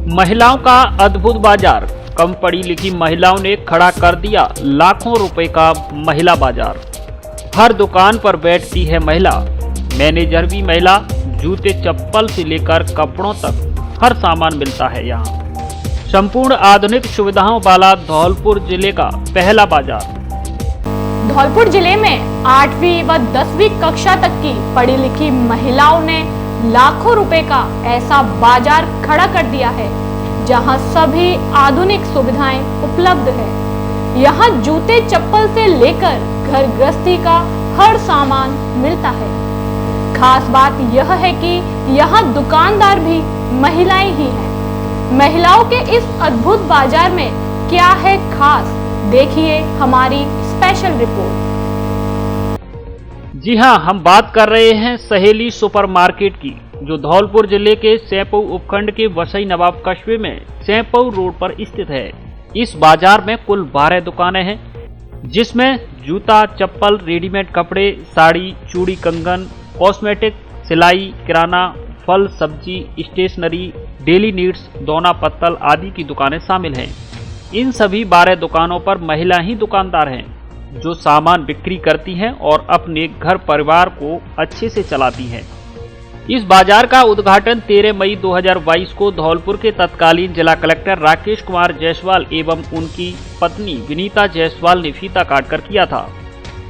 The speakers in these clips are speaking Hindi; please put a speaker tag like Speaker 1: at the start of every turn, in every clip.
Speaker 1: महिलाओं का अद्भुत बाजार, कम पढ़ी लिखी महिलाओं ने खड़ा कर दिया लाखों रुपए का महिला बाजार। हर दुकान पर बैठती है महिला, मैनेजर भी महिला, जूते चप्पल से लेकर कपड़ों तक हर सामान मिलता है यहाँ। संपूर्ण आधुनिक सुविधाओं वाला धौलपुर जिले का पहला बाजार।
Speaker 2: धौलपुर जिले में 8वीं व 10वीं कक्षा तक की पढ़ी लिखी महिलाओं ने लाखों रुपए का ऐसा बाजार खड़ा कर दिया है, जहां सभी आधुनिक सुविधाएं उपलब्ध है। यहां जूते चप्पल से लेकर घर गृहस्थी का हर सामान मिलता है। खास बात यह है कि यहां दुकानदार भी महिलाएं ही हैं। महिलाओं के इस अद्भुत बाजार में क्या है खास, देखिए हमारी स्पेशल रिपोर्ट।
Speaker 1: जी हां, हम बात कर रहे हैं सहेली सुपरमार्केट की, जो धौलपुर जिले के सैंपऊ उपखंड के वसई नवाब कस्बे में सैंपऊ रोड पर स्थित है। इस बाजार में कुल 12 दुकानें हैं, जिसमें जूता, चप्पल, रेडीमेड कपड़े, साड़ी, चूड़ी, कंगन, कॉस्मेटिक, सिलाई, किराना, फल, सब्जी, स्टेशनरी, डेली नीड्स, दोना पत्तल आदि की दुकानें शामिल हैं। इन सभी 12 दुकानों पर महिला ही दुकानदार हैं, जो सामान बिक्री करती हैं और अपने घर परिवार को अच्छे से चलाती हैं। इस बाजार का उद्घाटन 13 मई 2022 को धौलपुर के तत्कालीन जिला कलेक्टर राकेश कुमार जायसवाल एवं उनकी पत्नी विनीता जायसवाल ने फीता काटकर किया था।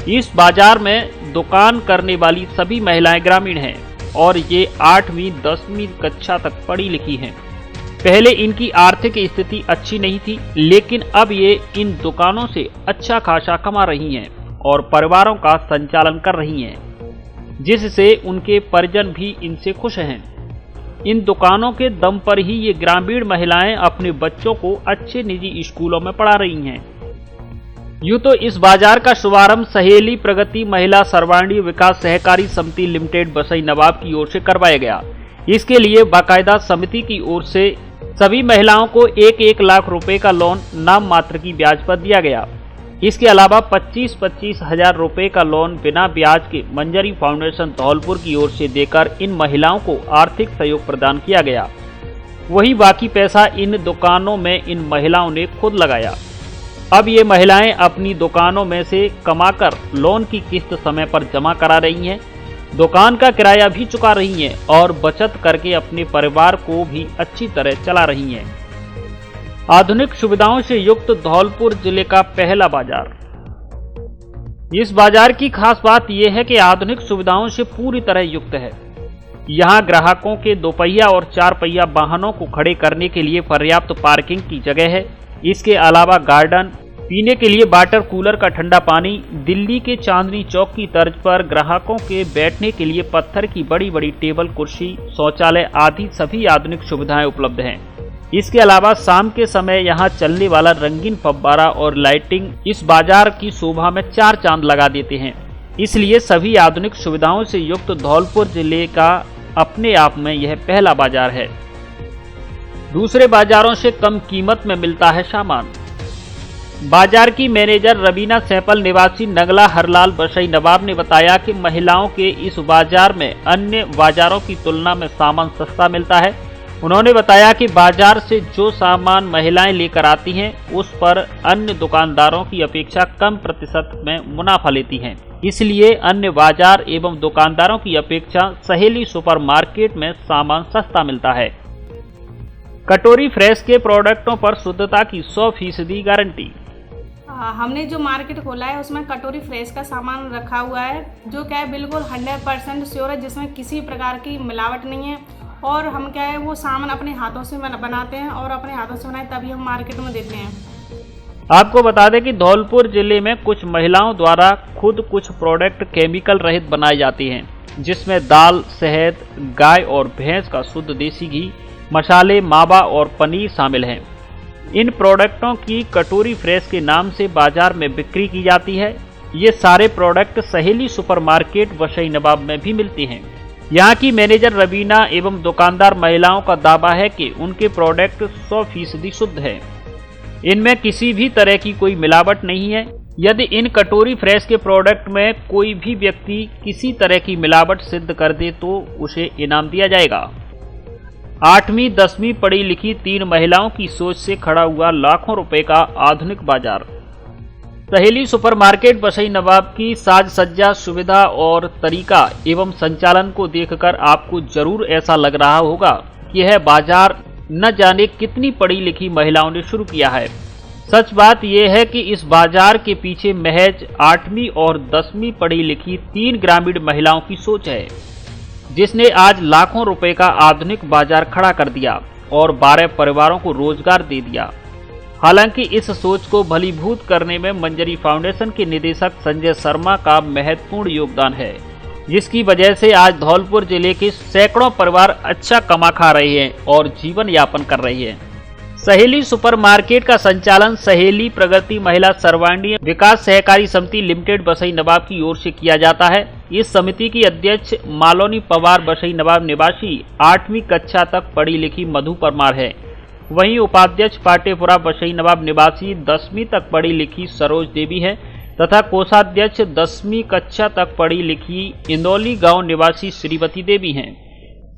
Speaker 1: इस बाजार में दुकान करने वाली सभी महिलाएं ग्रामीण हैं और ये 8वीं 10वीं कक्षा तक पढ़ी लिखी हैं। पहले इनकी आर्थिक स्थिति अच्छी नहीं थी, लेकिन अब ये इन दुकानों से अच्छा खासा कमा रही हैं और परिवारों का संचालन कर रही हैं, जिससे उनके परिजन भी इनसे खुश हैं। इन दुकानों के दम पर ही ये ग्रामीण महिलाएं अपने बच्चों को अच्छे निजी स्कूलों में पढ़ा रही हैं। यूं तो इस बाजार का शुभारंभ सहेली प्रगति महिला सर्वांगीण विकास सहकारी समिति लिमिटेड वसई नवाब की ओर से करवाया गया। इसके लिए बाकायदा समिति की ओर से सभी महिलाओं को 1-1 लाख रुपए का लोन नाम मात्र की ब्याज पर दिया गया। इसके अलावा 25-25 हजार रुपए का लोन बिना ब्याज के मंजरी फाउंडेशन धौलपुर की ओर से देकर इन महिलाओं को आर्थिक सहयोग प्रदान किया गया। वही बाकी पैसा इन दुकानों में इन महिलाओं ने खुद लगाया। अब ये महिलाएं अपनी दुकानों में से कमाकर लोन की किस्त समय पर जमा करा रही हैं, दुकान का किराया भी चुका रही हैं और बचत करके अपने परिवार को भी अच्छी तरह चला रही हैं। आधुनिक सुविधाओं से युक्त धौलपुर जिले का पहला बाजार। इस बाजार की खास बात यह है कि आधुनिक सुविधाओं से पूरी तरह युक्त है। यहाँ ग्राहकों के 2 पहिया और 4 पहिया वाहनों को खड़े करने के लिए पर्याप्त पार्किंग की जगह है। इसके अलावा गार्डन, पीने के लिए वाटर कूलर का ठंडा पानी, दिल्ली के चांदनी चौक की तर्ज पर ग्राहकों के बैठने के लिए पत्थर की बड़ी बड़ी टेबल, कुर्सी, शौचालय आदि सभी आधुनिक सुविधाएं उपलब्ध हैं। इसके अलावा शाम के समय यहां चलने वाला रंगीन फव्वारा और लाइटिंग इस बाजार की शोभा में 4 चांद लगा देते हैं। इसलिए सभी आधुनिक सुविधाओं से युक्त धौलपुर जिले का अपने आप में यह पहला बाजार है। दूसरे बाजारों से कम कीमत में मिलता है सामान। बाजार की मैनेजर रवीना सैपल निवासी नगला हरलाल वसई नवाब ने बताया कि महिलाओं के इस बाजार में अन्य बाजारों की तुलना में सामान सस्ता मिलता है। उन्होंने बताया कि बाजार से जो सामान महिलाएं लेकर आती हैं, उस पर अन्य दुकानदारों की अपेक्षा कम प्रतिशत में मुनाफा लेती हैं। इसलिए अन्य बाजार एवं दुकानदारों की अपेक्षा सहेली सुपरमार्केट में सामान सस्ता मिलता है। कटोरी फ्रेश के प्रोडक्टों पर शुद्धता की 100% गारंटी।
Speaker 3: हमने जो मार्केट खोला है उसमें कटोरी फ्रेश का सामान रखा हुआ है, जो क्या है बिल्कुल 100% श्योर है, जिसमें किसी प्रकार की मिलावट नहीं है। और हम क्या है वो सामान अपने हाथों से बनाते हैं और अपने हाथों से बनाए तभी हम मार्केट में देते हैं।
Speaker 1: आपको बता दें कि धौलपुर जिले में कुछ महिलाओं द्वारा खुद कुछ प्रोडक्ट केमिकल रहित बनाए जाते हैं, जिसमें दाल, शहद, गाय और भैंस का शुद्ध देसी घी, मसाले, मावा और पनीर शामिल हैं। इन प्रोडक्टों की कटोरी फ्रेश के नाम से बाजार में बिक्री की जाती है। ये सारे प्रोडक्ट सहेली सुपरमार्केट वसई नवाब में भी मिलते हैं। यहाँ की मैनेजर रवीना एवं दुकानदार महिलाओं का दावा है कि उनके प्रोडक्ट 100% शुद्ध है। इनमें किसी भी तरह की कोई मिलावट नहीं है। यदि इन कटोरी फ्रेश के प्रोडक्ट में कोई भी व्यक्ति किसी तरह की मिलावट सिद्ध कर दे तो उसे इनाम दिया जाएगा। 8वीं 10वीं पढ़ी लिखी 3 महिलाओं की सोच से खड़ा हुआ लाखों रुपए का आधुनिक बाजार। सहेली सुपरमार्केट बसई नवाब की साज सज्जा, सुविधा और तरीका एवं संचालन को देखकर आपको जरूर ऐसा लग रहा होगा कि यह बाजार न जाने कितनी पढ़ी लिखी महिलाओं ने शुरू किया है। सच बात यह है कि इस बाजार के पीछे महज 8वीं और 10वीं पढ़ी लिखी 3 ग्रामीण महिलाओं की सोच है, जिसने आज लाखों रुपए का आधुनिक बाजार खड़ा कर दिया और 12 परिवारों को रोजगार दे दिया। हालांकि इस सोच को भलीभूत करने में मंजरी फाउंडेशन के निदेशक संजय शर्मा का महत्वपूर्ण योगदान है, जिसकी वजह से आज धौलपुर जिले के सैकड़ों परिवार अच्छा कमा खा रहे हैं और जीवन यापन कर रहे हैं। सहेली सुपरमार्केट का संचालन सहेली प्रगति महिला सर्वांगीण विकास सहकारी समिति लिमिटेड बसई नवाब की ओर से किया जाता है। इस समिति की अध्यक्ष मालोनी पवार बसई नवाब निवासी 8वीं कक्षा तक पढ़ी लिखी मधु परमार है। वहीं उपाध्यक्ष पाटेपुरा बसई नवाब निवासी 10वीं तक पढ़ी लिखी सरोज देवी है तथा कोषाध्यक्ष 10वीं कक्षा तक पढ़ी लिखी इंदौली गांव निवासी श्रीवती देवी हैं।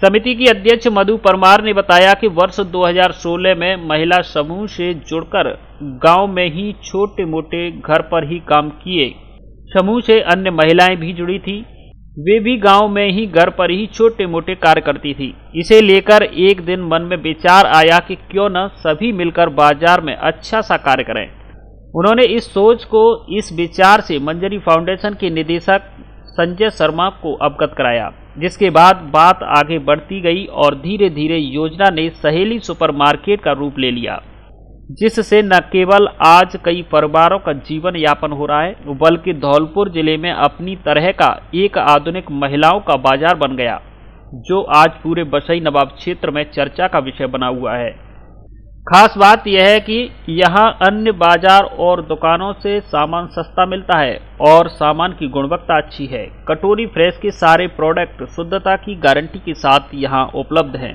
Speaker 1: समिति की अध्यक्ष मधु परमार ने बताया कि वर्ष 2016 में महिला समूह से जुड़कर गांव में ही छोटे मोटे घर पर ही काम किए। समूह से अन्य महिलाएं भी जुड़ी थी, वे भी गांव में ही घर पर ही छोटे मोटे कार्य करती थी। इसे लेकर एक दिन मन में विचार आया कि क्यों न सभी मिलकर बाजार में अच्छा सा कार्य करें। उन्होंने इस सोच को, इस विचार से मंजरी फाउंडेशन के निदेशक संजय शर्मा को अवगत कराया, जिसके बाद बात आगे बढ़ती गई और धीरे धीरे योजना ने सहेली सुपरमार्केट का रूप ले लिया, जिससे न केवल आज कई परिवारों का जीवन यापन हो रहा है, बल्कि धौलपुर जिले में अपनी तरह का एक आधुनिक महिलाओं का बाजार बन गया, जो आज पूरे बसई नवाब क्षेत्र में चर्चा का विषय बना हुआ है। खास बात यह है कि यहाँ अन्य बाजार और दुकानों से सामान सस्ता मिलता है और सामान की गुणवत्ता अच्छी है। कटोरी फ्रेश के सारे प्रोडक्ट शुद्धता की गारंटी के साथ यहाँ उपलब्ध हैं।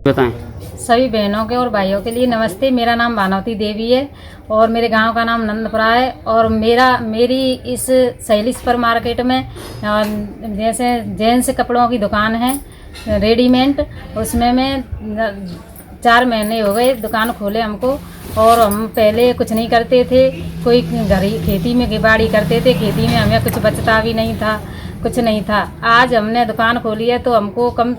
Speaker 4: बताएं। सभी बहनों के और भाइयों के लिए नमस्ते। मेरा नाम भानवती देवी है और मेरे गांव का नाम नंदपुरा है और मेरी इस सहेली सुपरमार्केट में जैसे जेंट्स कपड़ों की दुकान है रेडीमेड, उसमें मैं 4 महीने हो गए दुकान खोले हमको। और हम पहले कुछ नहीं करते थे, कोई घर खेती में बाड़ी करते थे, खेती में हमें कुछ बचता भी नहीं था, कुछ नहीं था। आज हमने दुकान खोली है तो हमको कम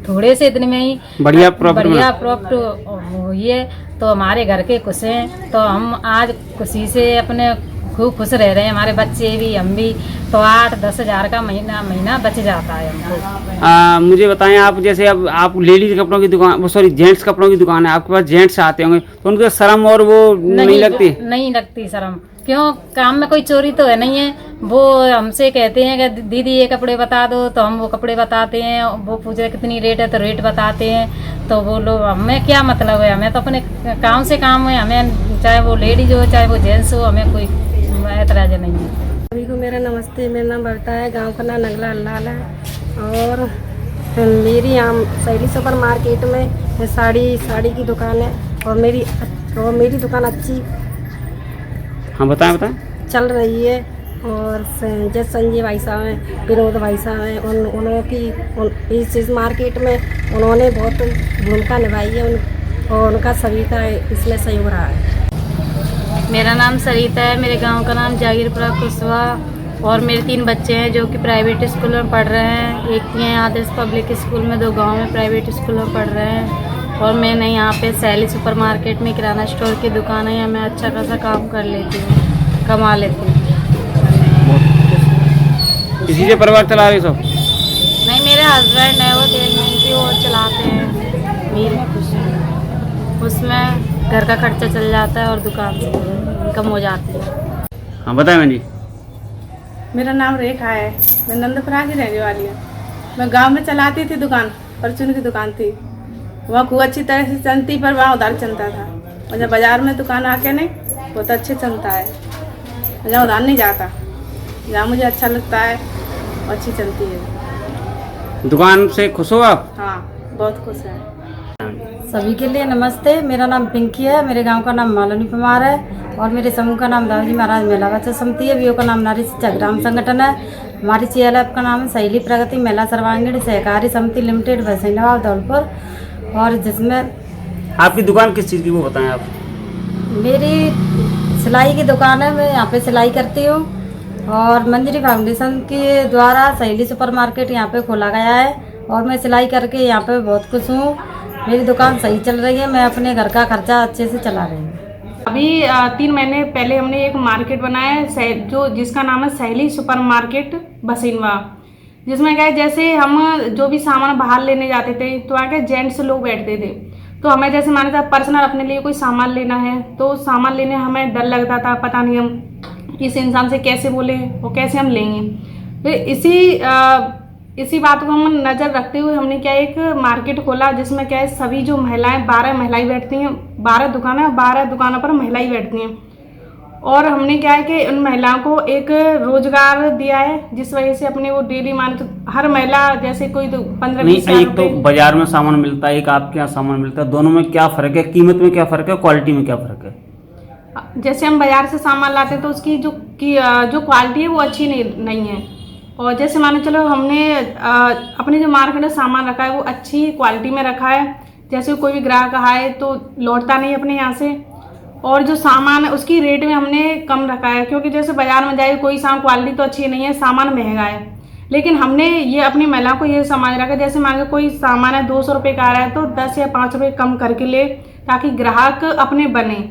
Speaker 4: थोड़े से दिन में ही बढ़िया प्रॉफिट हुई है, तो हमारे घर के खुश हैं, तो हम आज खुशी से अपने खूब खुश रह रहे हैं, हमारे बच्चे भी, हम भी। तो 8-10 हज़ार का महीना बच जाता है हमको।
Speaker 5: मुझे बताएं, आप जैसे अब आप लेडीज कपड़ों की दुकान, सॉरी जेंट्स कपड़ों की दुकान है, आपके पास जेंट्स आते होंगे तो उनको शर्म और वो नहीं लगती?
Speaker 4: नहीं लगती शर्म, क्यों? काम में कोई चोरी तो है नहीं है। वो हमसे कहते हैं कि दीदी ये कपड़े बता दो, तो हम वो कपड़े बताते हैं। वो पूछे कितनी रेट है तो रेट बताते हैं। तो वो लोग, हमें क्या मतलब है, हमें तो अपने काम से काम है, हमें चाहे वो लेडीज हो चाहे वो जेंट्स हो, हमें कोई ऐतराज नहीं है।
Speaker 6: सभी को मेरा नमस्ते। मेरा नाम भरता है, गांव का नाम नगला अल्लाल है और मेरी यहाँ सहेली सुपरमार्केट में साड़ी की दुकान है और मेरी दुकान अच्छी
Speaker 5: हाँ बताएं
Speaker 6: चल रही है। और जैसे संजय भाई साहब हैं, विनोद भाई साहब हैं, उन्होंने इस मार्केट में उन्होंने बहुत भूमिका निभाई है और उनका सभी का इसमें सहयोग रहा है।
Speaker 7: मेरा नाम सरिता है, मेरे गांव का नाम जागीरपुरा कुशवा और मेरे 3 बच्चे हैं जो कि प्राइवेट स्कूल में पढ़ रहे हैं। एक हैं आदर्श पब्लिक स्कूल में, 2 गांव में प्राइवेट स्कूल में पढ़ रहे हैं। और मैंने यहाँ पे सहेली सुपरमार्केट में किराना स्टोर की दुकान है, यहाँ मैं अच्छा खासा काम कर लेती हूँ, कमा लेती हूँ।
Speaker 5: इसी से परिवार चला रहे सब?
Speaker 7: नहीं, मेरे हस्बैंड है, वो देखने वो चलाते हैं, मीर में खुश है, उसमें घर का खर्चा चल जाता है और दुकान से इनकम हो जाती है।
Speaker 5: हाँ बताएं मैंने।
Speaker 3: मेरा नाम रेखा है, मैं नंदपुरा की रहने वाली हूँ। मैं गांव में चलाती थी दुकान, परचून की दुकान थी, वहाँ खूब अच्छी तरह से चलती, पर वहाँ उधार चलता था। और जब बाज़ार में दुकान आके नहीं, बहुत अच्छे चलता है, जहाँ उधार नहीं जाता, जहाँ मुझे अच्छा लगता है अच्छी चलती है।
Speaker 5: दुकान से खुश हो आप?
Speaker 3: हाँ, बहुत खुश है।
Speaker 4: सभी के लिए नमस्ते। मेरा नाम पिंकी है, मेरे गांव का नाम मालोनी पवार है और मेरे समूह का नाम दाऊजी महाराज महिला बचत समिति है। वीओ का नाम नारी शिक्षा ग्राम संगठन है। हमारी CLF का नाम है सहेली प्रगति महिला सर्वांगीण सहकारी समिति लिमिटेड बसई नवाब धौलपुर।
Speaker 6: और जिसमें
Speaker 5: आपकी दुकान किस चीज़ की वो बताएं आप।
Speaker 6: मेरी सिलाई की दुकान है, मैं यहाँ पे सिलाई करती हूँ और मंजरी फाउंडेशन के द्वारा सहेली सुपर मार्केट यहाँ पे खोला गया है और मैं सिलाई करके यहाँ पे बहुत खुश हूँ। मेरी दुकान सही चल रही है, मैं अपने घर का खर्चा अच्छे से चला रही हूँ।
Speaker 3: अभी 3 महीने पहले हमने एक मार्केट बनाया है जो जिसका नाम है सहेली सुपर मार्केट बसिनवा, जिसमें क्या है जैसे हम जो भी सामान बाहर लेने जाते थे तो वहाँ के जेंट्स लोग बैठते थे, तो हमें जैसे माना था पर्सनल अपने लिए कोई सामान लेना है तो सामान लेने हमें डर लगता था, पता नहीं हम किस इंसान से कैसे बोले और कैसे हम लेंगे। तो इसी बात को हम नज़र रखते हुए हमने क्या एक मार्केट खोला जिसमें क्या है सभी जो महिलाएं 12 महिलाएं बैठती हैं, 12 दुकानें और 12 दुकानों पर महिलाएं बैठती हैं और हमने क्या है कि उन महिलाओं को एक रोजगार दिया है जिस वजह से अपने वो डेली मान तो हर महिला जैसे कोई तो 15-20
Speaker 5: एक तो बाजार में सामान मिलता है, एक आपके यहाँ सामान मिलता है, दोनों में क्या फ़र्क है? कीमत में क्या फ़र्क है? क्वालिटी में क्या फ़र्क है?
Speaker 3: जैसे हम बाजार से सामान लाते हैं तो उसकी जो क्वालिटी है वो अच्छी नहीं है और जैसे माने चलो हमने अपने जो मार्केट में सामान रखा है वो अच्छी क्वालिटी में रखा है, जैसे कोई भी ग्राहक आए तो लौटता नहीं अपने यहाँ से और जो सामान है उसकी रेट में हमने कम रखा है क्योंकि जैसे बाजार में जाए कोई सामान क्वालिटी तो अच्छी नहीं है, सामान महंगा है, लेकिन हमने ये अपनी महिलाओं को ये समझ रखा जैसे मान लो कोई सामान है 200 रुपये का आ रहा है तो 10 या 5 रुपये कम करके ले ताकि ग्राहक अपने बने।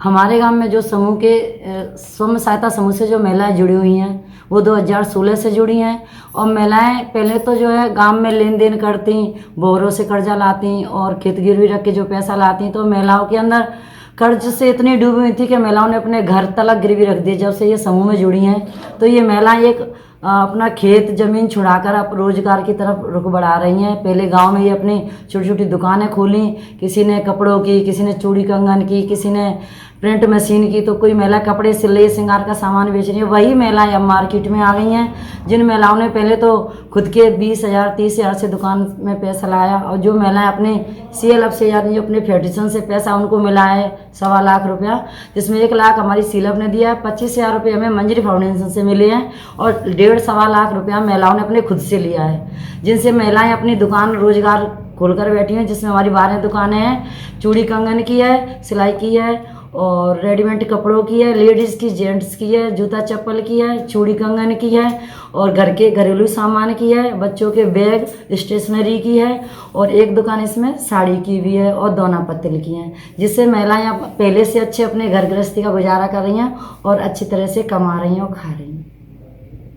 Speaker 8: हमारे गांव में जो समूह के स्वयं सहायता समूह से जो महिलाएं जुड़ी हुई हैं वो 2016 से जुड़ी हैं और महिलाएं पहले तो जो है गांव में लेन देन करती, बोरों से कर्जा लाती और खेत गिरवी रख के जो पैसा लाती, तो महिलाओं के अंदर कर्ज से इतनी डूबी हुई थी कि महिलाओं ने अपने घर तलक गिरवी रख दी। जब से ये समूह में जुड़ी हैं तो ये महिलाएं एक अपना खेत ज़मीन छुड़ाकर अब रोजगार की तरफ रुख बढ़ा रही हैं। पहले गांव में ये अपनी छोटी छोटी दुकानें खोली, किसी ने कपड़ों की, किसी ने चूड़ी कंगन की, किसी ने प्रिंट मशीन की, तो कोई महिला कपड़े सिले श्रृंगार का सामान बेच रही है। वही महिलाएं अब मार्केट में आ गई हैं जिन महिलाओं ने पहले तो खुद के 20,000 30,000 से दुकान में पैसा लाया और जो महिलाएं अपने CLF से यानी जो अपने फेडरेशन से पैसा उनको मिला है 1.25 लाख रुपया, जिसमें 1 लाख हमारी CLF ने दिया है, 25,000 रुपये हमें मंजरी फाउंडेशन से मिले हैं और 1.5-1.25 लाख रुपया महिलाओं ने अपने खुद से लिया है, जिनसे महिलाएं अपनी दुकान रोजगार खोलकर बैठी हैं, जिसमें हमारी 12 दुकानें हैं। चूड़ी कंगन की है, सिलाई की है और रेडीमेड कपड़ों की है, लेडीज़ की, जेंट्स की है, जूता चप्पल की है, चूड़ी कंगन की है और घर के घरेलू सामान की है, बच्चों के बैग स्टेशनरी की है और एक दुकान इसमें साड़ी की भी है और दोना पत्तल की हैं, जिससे महिलाएं पहले से अच्छे अपने घर गृहस्थी का गुजारा कर रही हैं और अच्छी तरह से कमा रही हैं और खा रही हैं।